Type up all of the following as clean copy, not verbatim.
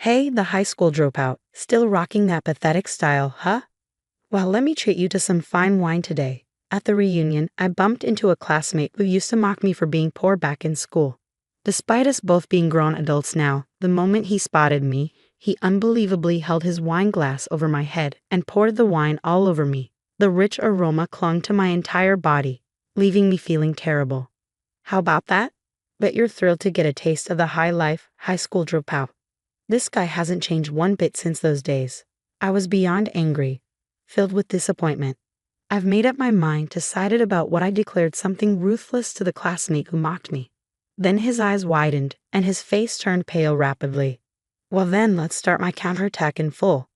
Hey, the high school dropout, still rocking that pathetic style, huh? Well, let me treat you to some fine wine today. At the reunion, I bumped into a classmate who used to mock me for being poor back in school. Despite us both being grown adults now, the moment he spotted me, he unbelievably held his wine glass over my head and poured the wine all over me. The rich aroma clung to my entire body, leaving me feeling terrible. How about that? Bet you're thrilled to get a taste of the high life, high school dropout. This guy hasn't changed one bit since those days. I was beyond angry, filled with disappointment. I've made up my mind, decided about what I declared something ruthless to the classmate who mocked me. Then his eyes widened, and his face turned pale rapidly. Well then, let's start my counterattack in full.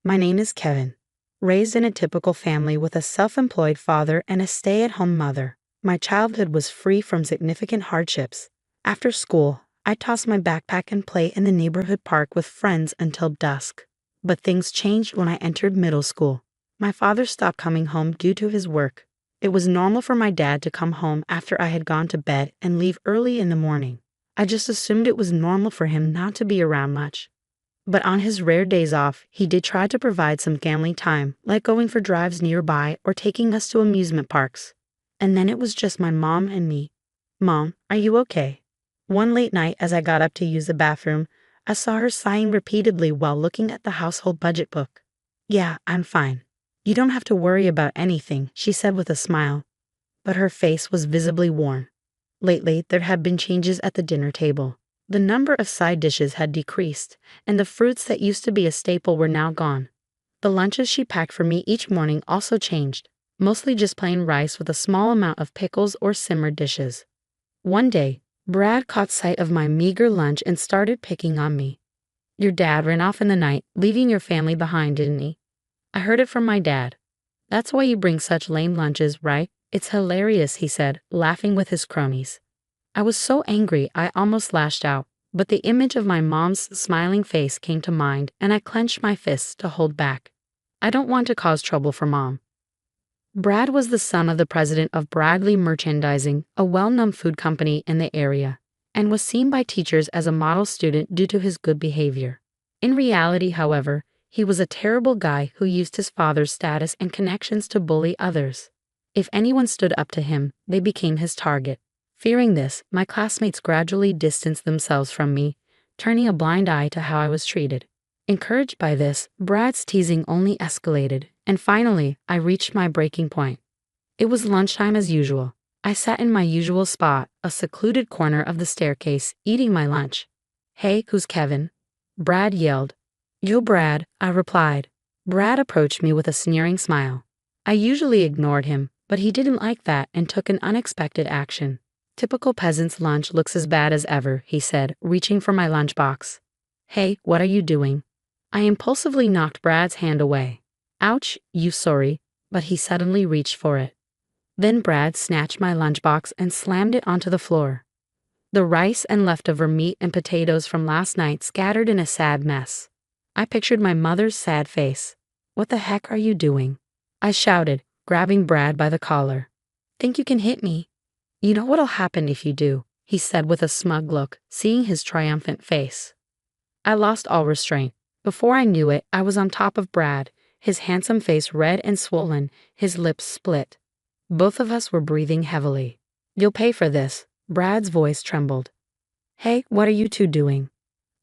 My name is Kevin. Raised in a typical family with a self-employed father and a stay-at-home mother, my childhood was free from significant hardships. After school, I tossed my backpack and play in the neighborhood park with friends until dusk. But things changed when I entered middle school. My father stopped coming home due to his work. It was normal for my dad to come home after I had gone to bed and leave early in the morning. I just assumed it was normal for him not to be around much. But on his rare days off, he did try to provide some family time, like going for drives nearby or taking us to amusement parks. And then it was just my mom and me. Mom, are you okay? One late night as I got up to use the bathroom, I saw her sighing repeatedly while looking at the household budget book. Yeah, I'm fine. You don't have to worry about anything, she said with a smile. But her face was visibly worn. Lately, there had been changes at the dinner table. The number of side dishes had decreased, and the fruits that used to be a staple were now gone. The lunches she packed for me each morning also changed, mostly just plain rice with a small amount of pickles or simmered dishes. One day, Brad caught sight of my meager lunch and started picking on me. Your dad ran off in the night, leaving your family behind, didn't he? I heard it from my dad. That's why you bring such lame lunches, right? It's hilarious, he said, laughing with his cronies. I was so angry I almost lashed out, but the image of my mom's smiling face came to mind and I clenched my fists to hold back. I don't want to cause trouble for Mom. Brad was the son of the president of Bradley Merchandising, a well-known food company in the area, and was seen by teachers as a model student due to his good behavior. In reality, however, he was a terrible guy who used his father's status and connections to bully others. If anyone stood up to him, they became his target. Fearing this, my classmates gradually distanced themselves from me, turning a blind eye to how I was treated. Encouraged by this, Brad's teasing only escalated, and finally, I reached my breaking point. It was lunchtime as usual. I sat in my usual spot, a secluded corner of the staircase, eating my lunch. Hey, who's Kevin? Brad yelled. Yo, Brad, I replied. Brad approached me with a sneering smile. I usually ignored him, but he didn't like that and took an unexpected action. Typical peasant's lunch looks as bad as ever, he said, reaching for my lunchbox. Hey, what are you doing? I impulsively knocked Brad's hand away. Ouch, you sorry, but he suddenly reached for it. Then Brad snatched my lunchbox and slammed it onto the floor. The rice and leftover meat and potatoes from last night scattered in a sad mess. I pictured my mother's sad face. What the heck are you doing? I shouted, grabbing Brad by the collar. Think you can hit me? You know what'll happen if you do, he said with a smug look, seeing his triumphant face. I lost all restraint. Before I knew it, I was on top of Brad, his handsome face red and swollen, his lips split. Both of us were breathing heavily. You'll pay for this. Brad's voice trembled. Hey, what are you two doing?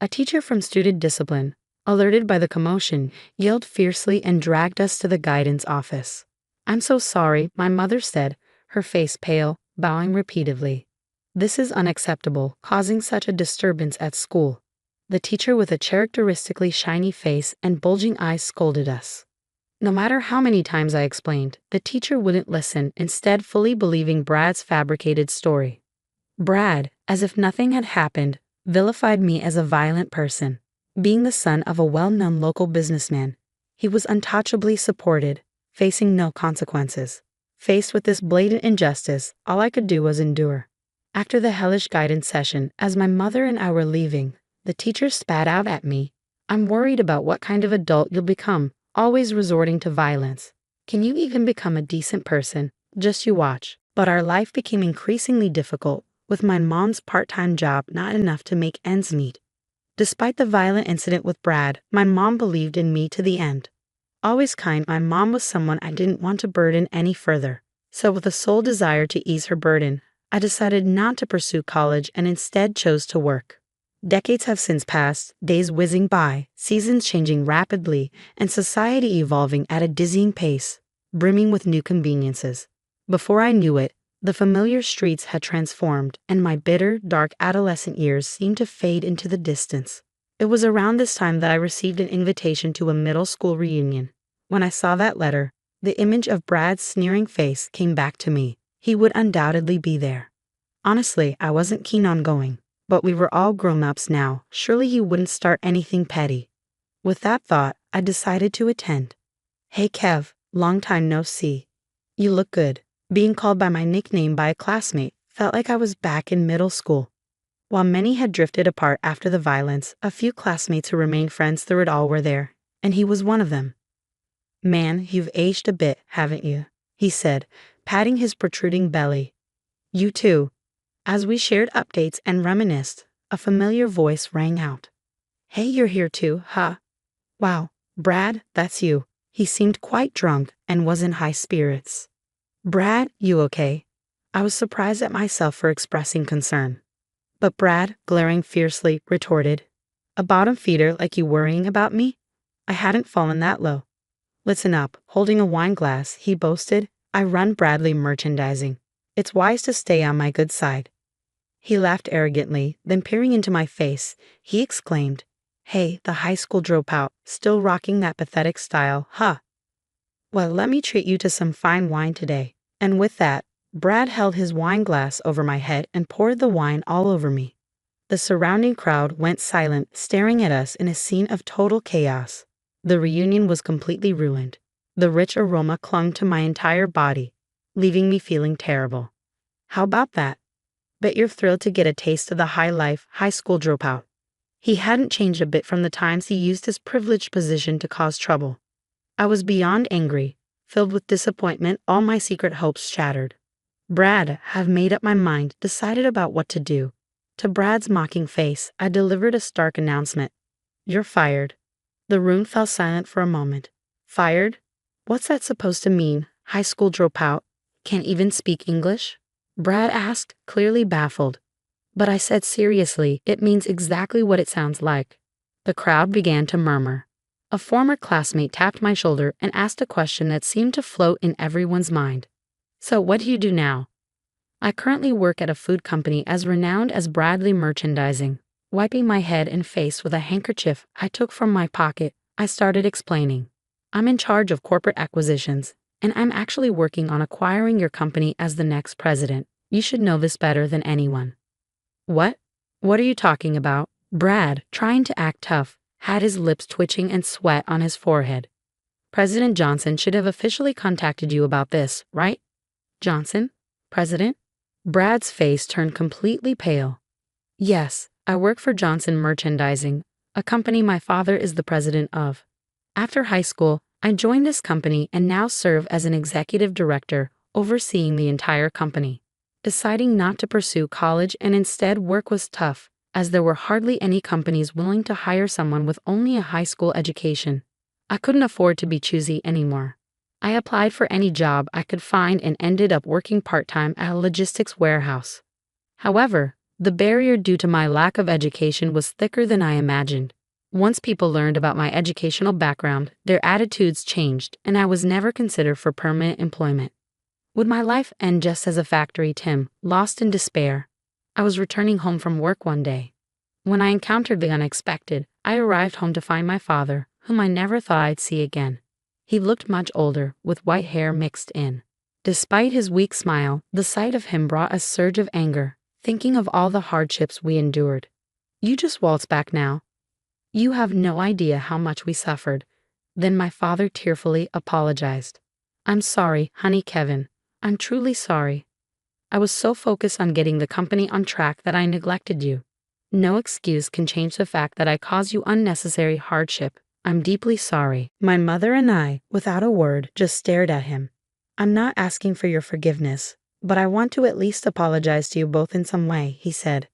A teacher from student discipline, alerted by the commotion, yelled fiercely and dragged us to the guidance office. I'm so sorry, my mother said, her face pale, bowing repeatedly. This is unacceptable, causing such a disturbance at school. The teacher with a characteristically shiny face and bulging eyes scolded us. No matter how many times I explained, the teacher wouldn't listen, instead fully believing Brad's fabricated story. Brad, as if nothing had happened, vilified me as a violent person. Being the son of a well-known local businessman, he was untouchably supported, facing no consequences. Faced with this blatant injustice, all I could do was endure. After the hellish guidance session, as my mother and I were leaving, the teacher spat out at me. I'm worried about what kind of adult you'll become, always resorting to violence. Can you even become a decent person? Just you watch. But our life became increasingly difficult, with my mom's part-time job not enough to make ends meet. Despite the violent incident with Brad, my mom believed in me to the end. Always kind, my mom was someone I didn't want to burden any further. So with a sole desire to ease her burden, I decided not to pursue college and instead chose to work. Decades have since passed, days whizzing by, seasons changing rapidly, and society evolving at a dizzying pace, brimming with new conveniences. Before I knew it, the familiar streets had transformed, and my bitter, dark adolescent years seemed to fade into the distance. It was around this time that I received an invitation to a middle school reunion. When I saw that letter, the image of Brad's sneering face came back to me. He would undoubtedly be there. Honestly, I wasn't keen on going, but we were all grown-ups now. Surely he wouldn't start anything petty. With that thought, I decided to attend. "Hey Kev, long time no see. You look good." Being called by my nickname by a classmate felt like I was back in middle school. While many had drifted apart after the violence, a few classmates who remained friends through it all were there, and he was one of them. "Man, you've aged a bit, haven't you?" he said, patting his protruding belly. "You too." As we shared updates and reminisced, a familiar voice rang out. "Hey, you're here too, huh? Wow, Brad, that's you." He seemed quite drunk and was in high spirits. "Brad, you okay?" I was surprised at myself for expressing concern. But Brad, glaring fiercely, retorted, "A bottom feeder like you worrying about me?" I hadn't fallen that low. "Listen up," holding a wine glass, he boasted. "I run Bradley Merchandising. It's wise to stay on my good side." He laughed arrogantly, then peering into my face, he exclaimed, "Hey, the high school dropout, still rocking that pathetic style, huh? Well, let me treat you to some fine wine today." And with that, Brad held his wine glass over my head and poured the wine all over me. The surrounding crowd went silent, staring at us in a scene of total chaos. The reunion was completely ruined. The rich aroma clung to my entire body, leaving me feeling terrible. How about that? Bet you're thrilled to get a taste of the high life, high school dropout. He hadn't changed a bit from the times he used his privileged position to cause trouble. I was beyond angry, filled with disappointment, all my secret hopes shattered. "Brad, have made up my mind, decided about what to do." To Brad's mocking face, I delivered a stark announcement. "You're fired." The room fell silent for a moment. "Fired? What's that supposed to mean? High school dropout? Can't even speak English?" Brad asked, clearly baffled. But I said seriously, "It means exactly what it sounds like." The crowd began to murmur. A former classmate tapped my shoulder and asked a question that seemed to float in everyone's mind. "So what do you do now?" "I currently work at a food company as renowned as Bradley Merchandising." Wiping my head and face with a handkerchief I took from my pocket, I started explaining. "I'm in charge of corporate acquisitions, and I'm actually working on acquiring your company as the next president. You should know this better than anyone." "What? What are you talking about?" Brad, trying to act tough, had his lips twitching and sweat on his forehead. "President Johnson should have officially contacted you about this, right?" "Johnson? President?" Brad's face turned completely pale. "Yes, I work for Johnson Merchandising, a company my father is the president of. After high school, I joined this company and now serve as an executive director, overseeing the entire company. Deciding not to pursue college and instead work was tough, as there were hardly any companies willing to hire someone with only a high school education. I couldn't afford to be choosy anymore. I applied for any job I could find and ended up working part-time at a logistics warehouse. However, the barrier due to my lack of education was thicker than I imagined. Once people learned about my educational background, their attitudes changed, and I was never considered for permanent employment. Would my life end just as a factory Tim, lost in despair? I was returning home from work one day. When I encountered the unexpected, I arrived home to find my father, whom I never thought I'd see again. He looked much older, with white hair mixed in. Despite his weak smile, the sight of him brought a surge of anger, thinking of all the hardships we endured. "You just waltz back now. You have no idea how much we suffered." Then my father tearfully apologized. "I'm sorry, honey Kevin. I'm truly sorry. I was so focused on getting the company on track that I neglected you. No excuse can change the fact that I caused you unnecessary hardship. I'm deeply sorry." My mother and I, without a word, just stared at him. "I'm not asking for your forgiveness, but I want to at least apologize to you both in some way," he said.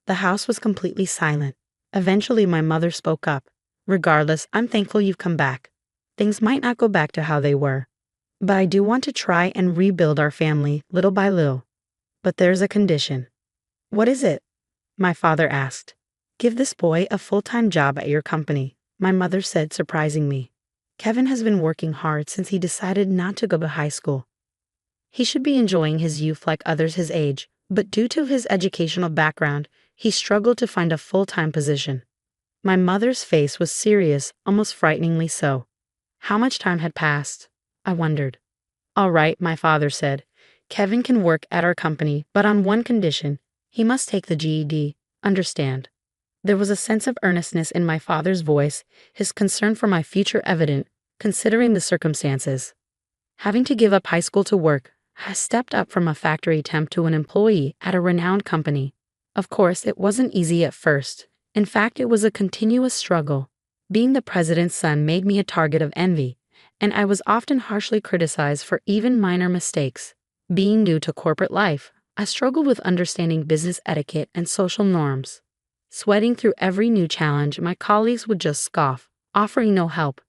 The house was completely silent. Eventually, my mother spoke up. Regardless, I'm thankful you've come back. Things might not go back to how they were, but I do want to try and rebuild our family little by little. But there's a condition. What is it? My father asked. Give this boy a full-time job at your company, my mother said, surprising me. Kevin has been working hard since he decided not to go to high school. He should be enjoying his youth like others his age, but due to his educational background, he struggled to find a full-time position. My mother's face was serious, almost frighteningly so. How much time had passed? I wondered. All right, my father said. Kevin can work at our company, but on one condition. He must take the GED. Understand? There was a sense of earnestness in my father's voice, his concern for my future evident, considering the circumstances. Having to give up high school to work, I stepped up from a factory temp to an employee at a renowned company. Of course, it wasn't easy at first. In fact, it was a continuous struggle. Being the president's son made me a target of envy, and I was often harshly criticized for even minor mistakes. Being new to corporate life, I struggled with understanding business etiquette and social norms. Sweating through every new challenge, my colleagues would just scoff, offering no help.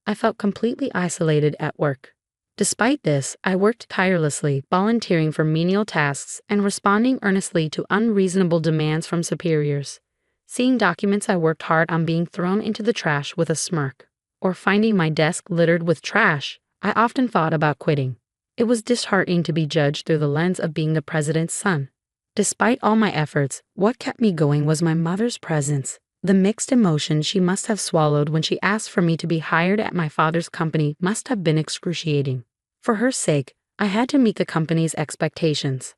I felt completely isolated at work. Despite this, I worked tirelessly, volunteering for menial tasks and responding earnestly to unreasonable demands from superiors. Seeing documents I worked hard on being thrown into the trash with a smirk, or finding my desk littered with trash, I often thought about quitting. It was disheartening to be judged through the lens of being the president's son. Despite all my efforts, what kept me going was my mother's presence. The mixed emotions she must have swallowed when she asked for me to be hired at my father's company must have been excruciating. For her sake, I had to meet the company's expectations.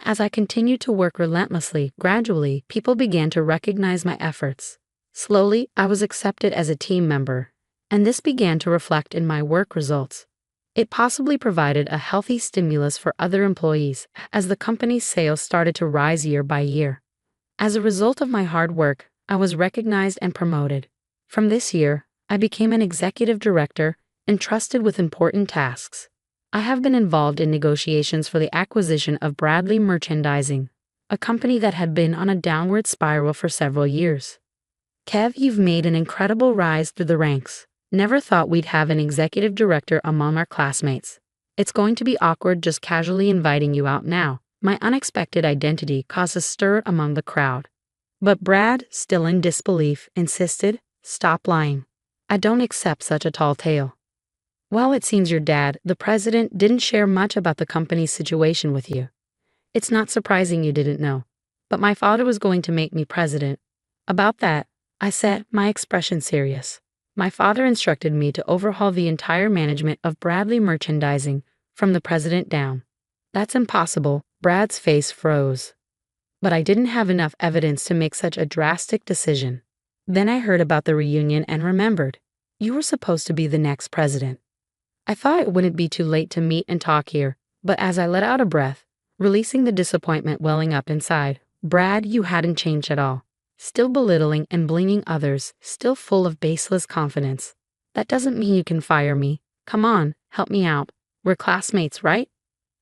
As I continued to work relentlessly, gradually, people began to recognize my efforts. Slowly, I was accepted as a team member, and this began to reflect in my work results. It possibly provided a healthy stimulus for other employees as the company's sales started to rise year by year. As a result of my hard work, I was recognized and promoted. From this year, I became an executive director entrusted with important tasks. I have been involved in negotiations for the acquisition of Bradley Merchandising, a company that had been on a downward spiral for several years. Kev, you've made an incredible rise through the ranks. Never thought we'd have an executive director among our classmates. It's going to be awkward just casually inviting you out now. My unexpected identity caused a stir among the crowd. But Brad, still in disbelief, insisted, "Stop lying. I don't accept such a tall tale." Well, it seems your dad, the president, didn't share much about the company's situation with you. It's not surprising you didn't know. But my father was going to make me president. About that, I said, my expression serious. My father instructed me to overhaul the entire management of Bradley Merchandising, from the president down. That's impossible. Brad's face froze. But I didn't have enough evidence to make such a drastic decision. Then I heard about the reunion and remembered. You were supposed to be the next president. I thought it wouldn't be too late to meet and talk here, but as I let out a breath, releasing the disappointment welling up inside, Brad, you hadn't changed at all. Still belittling and blaming others, still full of baseless confidence. That doesn't mean you can fire me. Come on, help me out. We're classmates, right?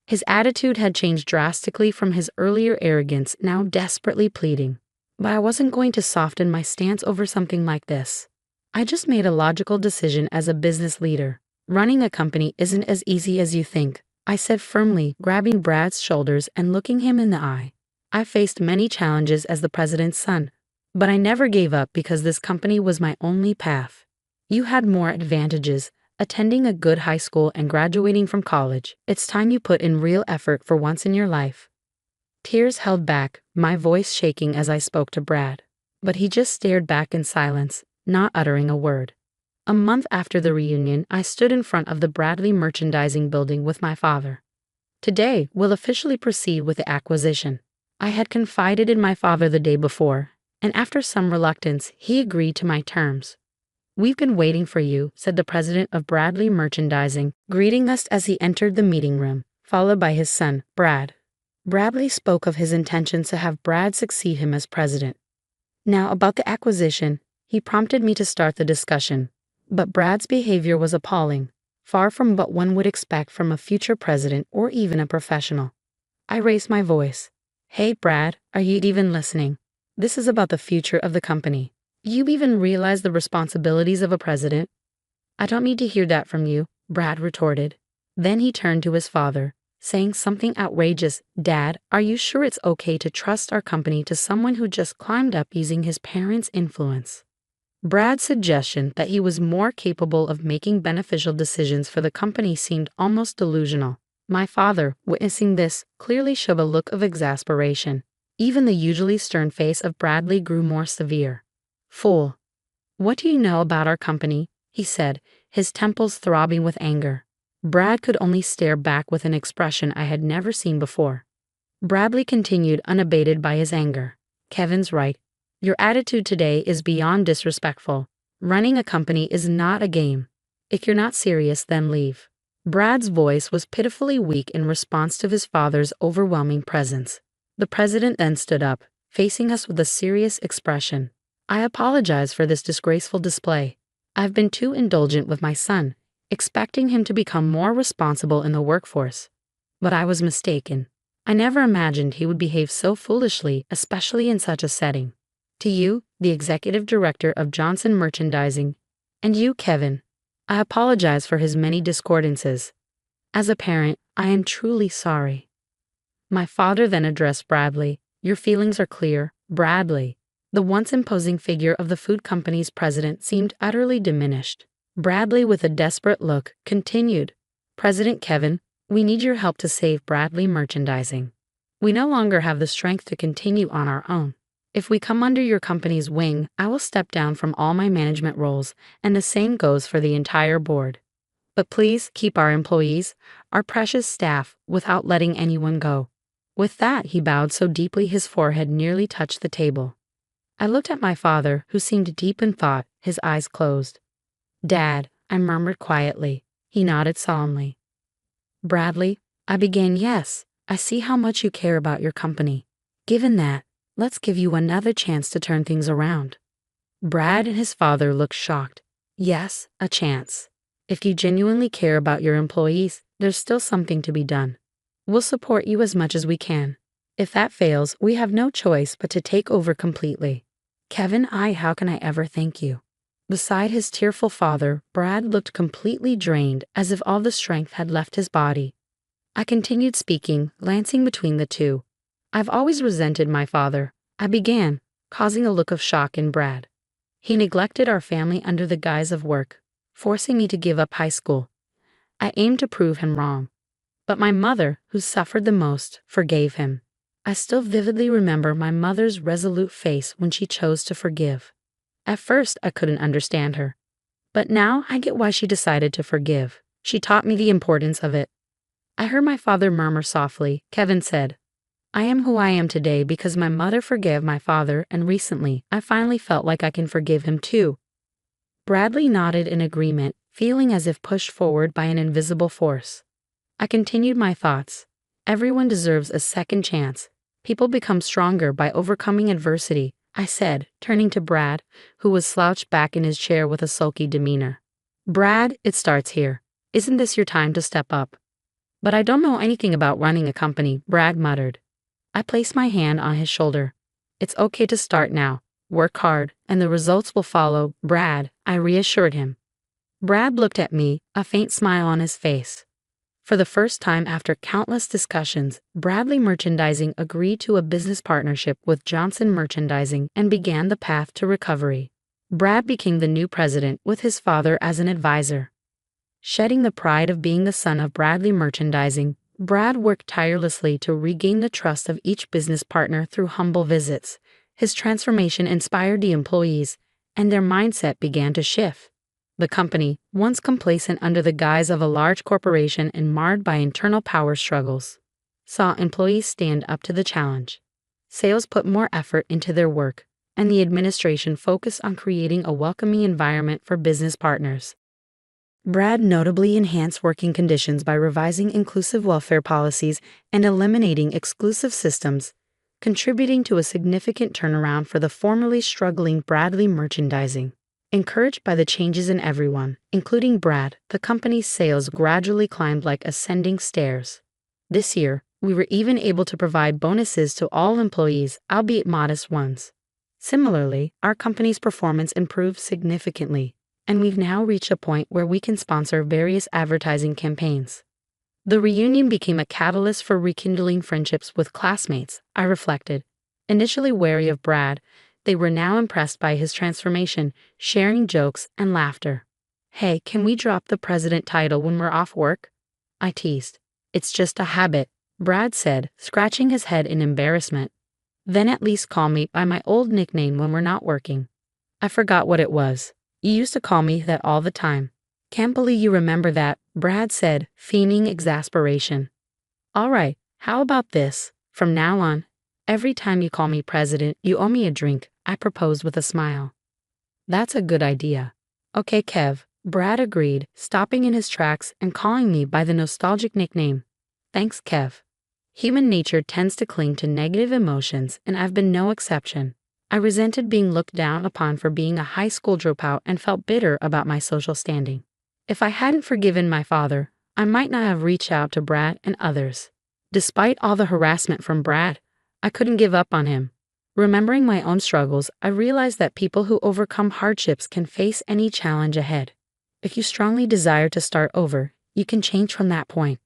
His attitude had changed drastically from his earlier arrogance, now desperately pleading. But I wasn't going to soften my stance over something like this. I just made a logical decision as a business leader. Running a company isn't as easy as you think, I said firmly, grabbing Brad's shoulders and looking him in the eye. I faced many challenges as the president's son, but I never gave up because this company was my only path. You had more advantages, attending a good high school and graduating from college. It's time you put in real effort for once in your life. Tears held back, my voice shaking as I spoke to Brad. But he just stared back in silence, not uttering a word. A month after the reunion, I stood in front of the Bradley Merchandising building with my father. Today, we'll officially proceed with the acquisition. I had confided in my father the day before, and after some reluctance, he agreed to my terms. We've been waiting for you, said the president of Bradley Merchandising, greeting us as he entered the meeting room, followed by his son, Brad. Bradley spoke of his intentions to have Brad succeed him as president. Now, about the acquisition, he prompted me to start the discussion. But Brad's behavior was appalling, far from what one would expect from a future president or even a professional. I raised my voice. Hey, Brad, are you even listening? This is about the future of the company. You even realize the responsibilities of a president? I don't need to hear that from you, Brad retorted. Then he turned to his father, saying something outrageous. Dad, are you sure it's okay to trust our company to someone who just climbed up using his parents' influence? Brad's suggestion that he was more capable of making beneficial decisions for the company seemed almost delusional. My father, witnessing this, clearly showed a look of exasperation. Even the usually stern face of Bradley grew more severe. Fool. What do you know about our company? He said, his temples throbbing with anger. Brad could only stare back with an expression I had never seen before. Bradley continued unabated by his anger. Kevin's right. Your attitude today is beyond disrespectful. Running a company is not a game. If you're not serious, then leave. Brad's voice was pitifully weak in response to his father's overwhelming presence. The president then stood up, facing us with a serious expression. I apologize for this disgraceful display. I've been too indulgent with my son, expecting him to become more responsible in the workforce. But I was mistaken. I never imagined he would behave so foolishly, especially in such a setting. To you, the executive director of Johnson Merchandising, and you, Kevin, I apologize for his many discordances. As a parent, I am truly sorry. My father then addressed Bradley. Your feelings are clear, Bradley. The once imposing figure of the food company's president seemed utterly diminished. Bradley, with a desperate look, continued, President Kevin, we need your help to save Bradley Merchandising. We no longer have the strength to continue on our own. If we come under your company's wing, I will step down from all my management roles, and the same goes for the entire board. But please keep our employees, our precious staff, without letting anyone go. With that, he bowed so deeply his forehead nearly touched the table. I looked at my father, who seemed deep in thought, his eyes closed. Dad, I murmured quietly. He nodded solemnly. Bradley, I began, yes, I see how much you care about your company. Given that, let's give you another chance to turn things around. Brad and his father looked shocked. Yes, a chance. If you genuinely care about your employees, there's still something to be done. We'll support you as much as we can. If that fails, we have no choice but to take over completely. Kevin, how can I ever thank you? Beside his tearful father, Brad looked completely drained, as if all the strength had left his body. I continued speaking, lancing between the two. I've always resented my father, I began, causing a look of shock in Brad. He neglected our family under the guise of work, forcing me to give up high school. I aimed to prove him wrong. But my mother, who suffered the most, forgave him. I still vividly remember my mother's resolute face when she chose to forgive. At first, I couldn't understand her. But now I get why she decided to forgive. She taught me the importance of it. I heard my father murmur softly. Kevin said, I am who I am today because my mother forgave my father, and recently, I finally felt like I can forgive him too. Bradley nodded in agreement, feeling as if pushed forward by an invisible force. I continued my thoughts. Everyone deserves a second chance. People become stronger by overcoming adversity, I said, turning to Brad, who was slouched back in his chair with a sulky demeanor. Brad, it starts here. Isn't this your time to step up? But I don't know anything about running a company, Brad muttered. I placed my hand on his shoulder. It's okay to start now. Work hard, and the results will follow, Brad, I reassured him. Brad looked at me, a faint smile on his face. For the first time after countless discussions, Bradley Merchandising agreed to a business partnership with Johnson Merchandising and began the path to recovery. Brad became the new president with his father as an advisor. Shedding the pride of being the son of Bradley Merchandising, Brad worked tirelessly to regain the trust of each business partner through humble visits. His transformation inspired the employees, and their mindset began to shift. The company, once complacent under the guise of a large corporation and marred by internal power struggles, saw employees stand up to the challenge. Sales put more effort into their work, and the administration focused on creating a welcoming environment for business partners. Brad notably enhanced working conditions by revising inclusive welfare policies and eliminating exclusive systems, contributing to a significant turnaround for the formerly struggling Bradley Merchandising. Encouraged by the changes in everyone, including Brad, the company's sales gradually climbed like ascending stairs. This year, we were even able to provide bonuses to all employees, albeit modest ones. Similarly, our company's performance improved significantly, and we've now reached a point where we can sponsor various advertising campaigns. The reunion became a catalyst for rekindling friendships with classmates, I reflected. Initially wary of Brad, they were now impressed by his transformation, sharing jokes and laughter. "Hey, can we drop the president title when we're off work?" I teased. "It's just a habit," Brad said, scratching his head in embarrassment. "Then at least call me by my old nickname when we're not working." I forgot what it was. "You used to call me that all the time." "Can't believe you remember that," Brad said, feigning exasperation. "All right, how about this? From now on, every time you call me president, you owe me a drink," I proposed with a smile. "That's a good idea." "Okay, Kev," Brad agreed, stopping in his tracks and calling me by the nostalgic nickname. "Thanks, Kev." Human nature tends to cling to negative emotions, and I've been no exception. I resented being looked down upon for being a high school dropout and felt bitter about my social standing. If I hadn't forgiven my father, I might not have reached out to Brad and others. Despite all the harassment from Brad, I couldn't give up on him. Remembering my own struggles, I realized that people who overcome hardships can face any challenge ahead. If you strongly desire to start over, you can change from that point.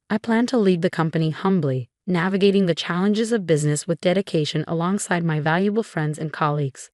I plan to lead the company humbly, navigating the challenges of business with dedication alongside my valuable friends and colleagues.